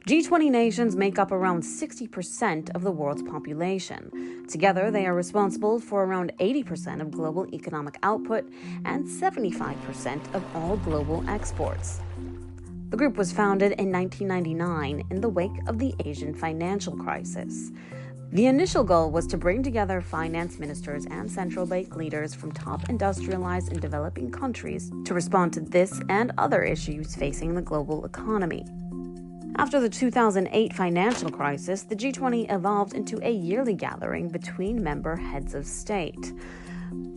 G20 nations make up around 60% of the world's population. Together, they are responsible for around 80% of global economic output and 75% of all global exports. The group was founded in 1999 in the wake of the Asian financial crisis. The initial goal was to bring together finance ministers and central bank leaders from top industrialized and developing countries to respond to this and other issues facing the global economy. After the 2008 financial crisis, the G20 evolved into a yearly gathering between member heads of state.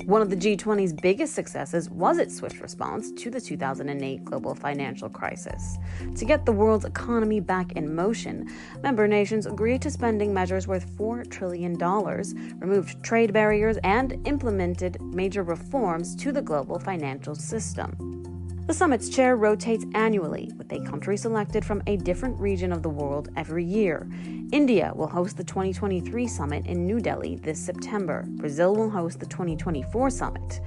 One of the G20's biggest successes was its swift response to the 2008 global financial crisis. To get the world's economy back in motion, member nations agreed to spending measures worth $4 trillion, removed trade barriers, and implemented major reforms to the global financial system. The summit's chair rotates annually, with a country selected from a different region of the world every year. India will host the 2023 summit in New Delhi this September. Brazil will host the 2024 summit.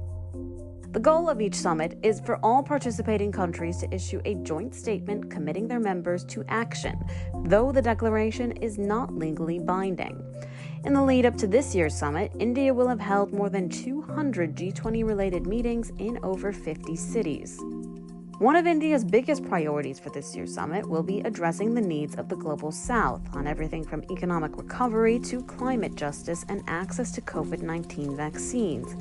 The goal of each summit is for all participating countries to issue a joint statement committing their members to action, though the declaration is not legally binding. In the lead up to this year's summit, India will have held more than 200 G20-related meetings in over 50 cities. One of India's biggest priorities for this year's summit will be addressing the needs of the global south on everything from economic recovery to climate justice and access to COVID-19 vaccines.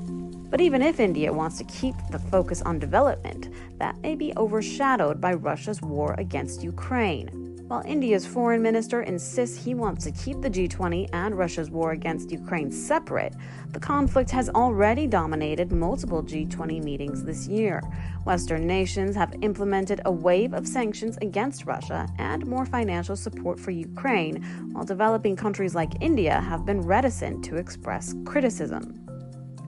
But even if India wants to keep the focus on development, that may be overshadowed by Russia's war against Ukraine. While India's foreign minister insists he wants to keep the G20 and Russia's war against Ukraine separate, the conflict has already dominated multiple G20 meetings this year. Western nations have implemented a wave of sanctions against Russia and more financial support for Ukraine, while developing countries like India have been reticent to express criticism.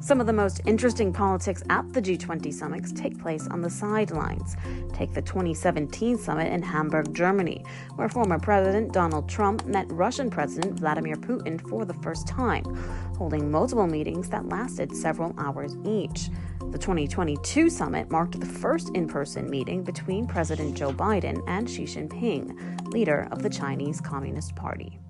Some of the most interesting politics at the G20 summits take place on the sidelines. Take the 2017 summit in Hamburg, Germany, where former President Donald Trump met Russian President Vladimir Putin for the first time, holding multiple meetings that lasted several hours each. The 2022 summit marked the first in-person meeting between President Joe Biden and Xi Jinping, leader of the Chinese Communist Party.